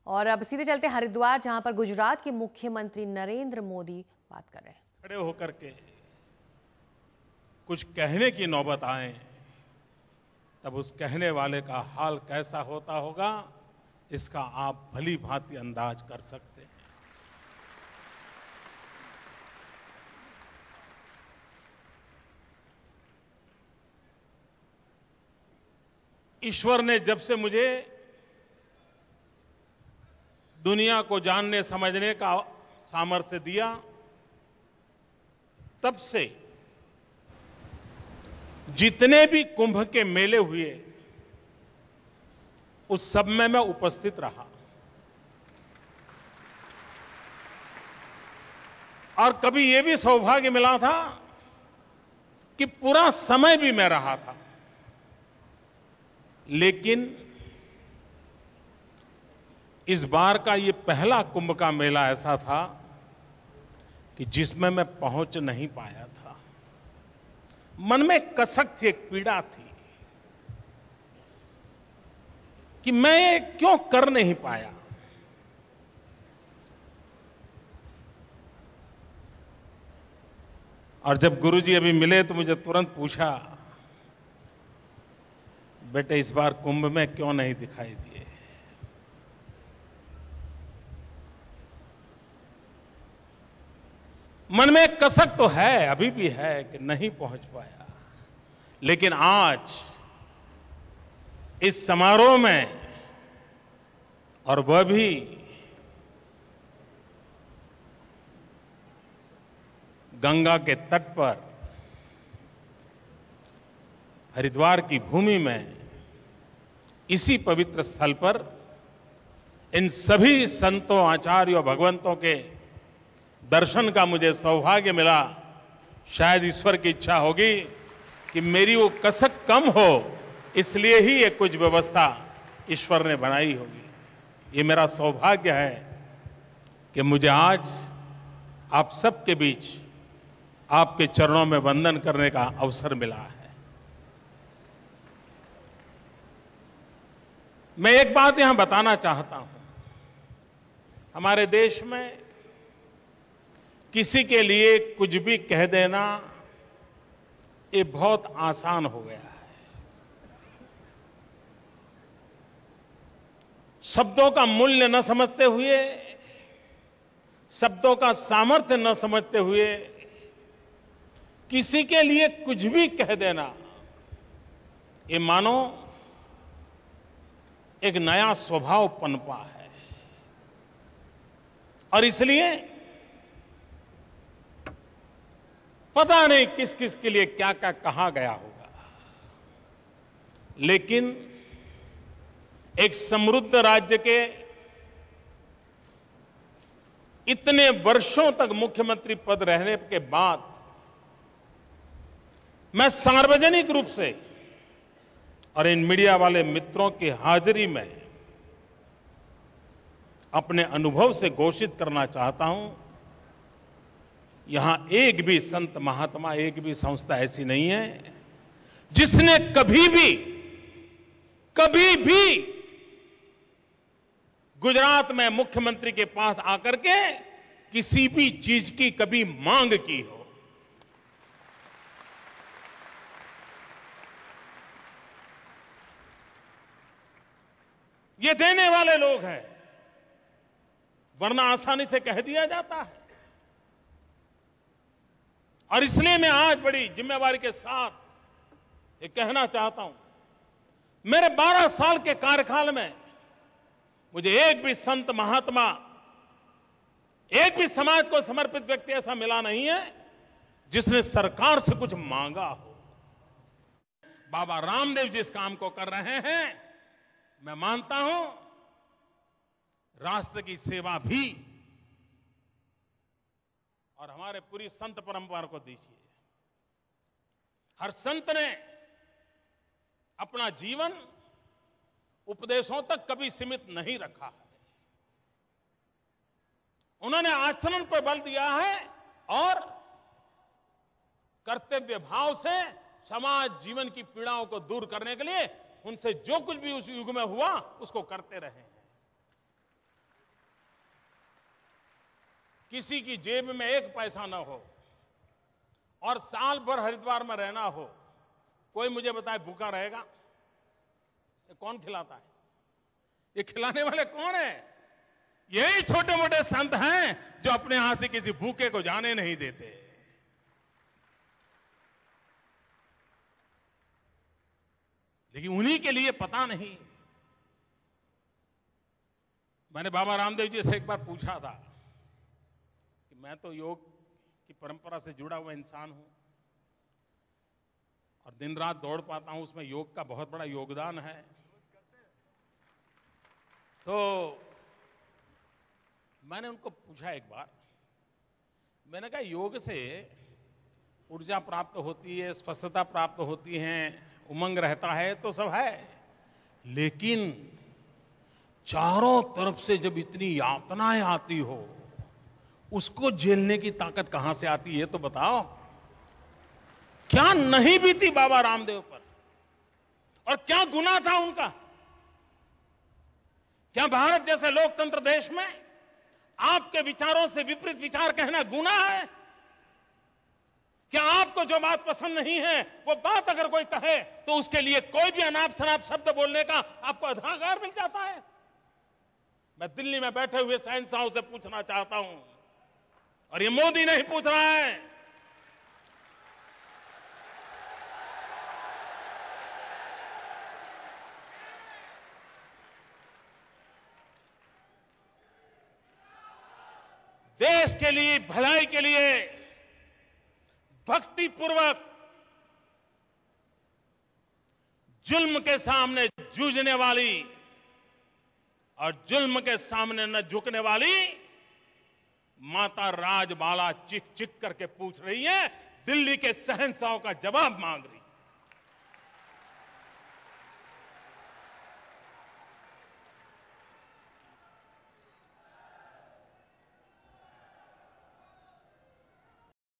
और अब सीधे चलते हरिद्वार, जहां पर गुजरात के मुख्यमंत्री नरेंद्र मोदी बात कर रहे हैं। खड़े होकर के कुछ कहने की नौबत आए तब उस कहने वाले का हाल कैसा होता होगा, इसका आप भली भांति अंदाज कर सकते हैं। ईश्वर ने जब से मुझे दुनिया को जानने समझने का सामर्थ्य दिया, तब से जितने भी कुंभ के मेले हुए उस सब में मैं उपस्थित रहा और कभी यह भी सौभाग्य मिला था कि पूरा समय भी मैं रहा था। लेकिन इस बार का ये पहला कुंभ का मेला ऐसा था कि जिसमें मैं पहुंच नहीं पाया था। मन में कसक थी, एक पीड़ा थी कि मैं ये क्यों कर नहीं पाया। और जब गुरुजी अभी मिले तो मुझे तुरंत पूछा, बेटे इस बार कुंभ में क्यों नहीं दिखाई दिए? मन में कसक तो है, अभी भी है कि नहीं पहुंच पाया। लेकिन आज इस समारोह में, और वह भी गंगा के तट पर, हरिद्वार की भूमि में, इसी पवित्र स्थल पर इन सभी संतों, आचार्यों, भगवंतों के दर्शन का मुझे सौभाग्य मिला। शायद ईश्वर की इच्छा होगी कि मेरी वो कसक कम हो, इसलिए ही ये कुछ व्यवस्था ईश्वर ने बनाई होगी। ये मेरा सौभाग्य है कि मुझे आज आप सबके बीच आपके चरणों में वंदन करने का अवसर मिला है। मैं एक बात यहां बताना चाहता हूं। हमारे देश में किसी के लिए कुछ भी कह देना ये बहुत आसान हो गया है। शब्दों का मूल्य न समझते हुए, शब्दों का सामर्थ्य न समझते हुए किसी के लिए कुछ भी कह देना, ये मानो एक नया स्वभाव पनपा है। और इसलिए पता नहीं किस किस के लिए क्या क्या कहा गया होगा, लेकिन एक समृद्ध राज्य के इतने वर्षों तक मुख्यमंत्री पद रहने के बाद मैं सार्वजनिक रूप से और इन मीडिया वाले मित्रों की हाजिरी में अपने अनुभव से घोषित करना चाहता हूं, यहां एक भी संत महात्मा, एक भी संस्था ऐसी नहीं है जिसने कभी भी गुजरात में मुख्यमंत्री के पास आकर के किसी भी चीज की कभी मांग की हो। ये देने वाले लोग हैं, वरना आसानी से कह दिया जाता है। और इसलिए मैं आज बड़ी जिम्मेवारी के साथ ये कहना चाहता हूं, मेरे 12 साल के कार्यकाल में मुझे एक भी संत महात्मा, एक भी समाज को समर्पित व्यक्ति ऐसा मिला नहीं है जिसने सरकार से कुछ मांगा हो। बाबा रामदेव जिस काम को कर रहे हैं, मैं मानता हूं राष्ट्र की सेवा भी, और हमारे पूरी संत परंपरा को दीजिए। हर संत ने अपना जीवन उपदेशों तक कभी सीमित नहीं रखा है। उन्होंने आचरण पर बल दिया है और कर्तव्य भाव से समाज जीवन की पीड़ाओं को दूर करने के लिए उनसे जो कुछ भी उस युग में हुआ उसको करते रहे हैं। किसी की जेब में एक पैसा ना हो और साल भर हरिद्वार में रहना हो, कोई मुझे बताए भूखा रहेगा? ये कौन खिलाता है? ये खिलाने वाले कौन है? यही छोटे मोटे संत हैं जो अपने यहां से किसी भूखे को जाने नहीं देते। लेकिन उन्हीं के लिए पता नहीं। मैंने बाबा रामदेव जी से एक बार पूछा था कि मैं तो योग की परंपरा से जुड़ा हुआ इंसान हूं और दिन रात दौड़ पाता हूं, उसमें योग का बहुत बड़ा योगदान है। तो मैंने उनको पूछा एक बार, मैंने कहा योग से ऊर्जा प्राप्त होती है, स्वस्थता प्राप्त होती है, उमंग रहता है तो सब है, लेकिन चारों तरफ से जब इतनी यातनाएं आती हो उसको झेलने की ताकत कहां से आती है? तो बताओ, क्या नहीं बीती बाबा रामदेव पर और क्या गुनाह था उनका? क्या भारत जैसे लोकतंत्र देश में आपके विचारों से विपरीत विचार कहना गुनाह है? क्या आपको जो बात पसंद नहीं है वो बात अगर कोई कहे तो उसके लिए कोई भी अनाप शनाप शब्द बोलने का आपको अधिकार मिल जाता है? मैं दिल्ली में बैठे हुए शहंशाहों से पूछना चाहता हूं, और ये मोदी नहीं पूछ रहा है, देश के लिए, भलाई के लिए भक्ति पूर्वक जुल्म के सामने जूझने वाली और जुल्म के सामने न झुकने वाली माता राजबाला चिक चिक करके पूछ रही है, दिल्ली के शहंशाहों का जवाब मांग रही है।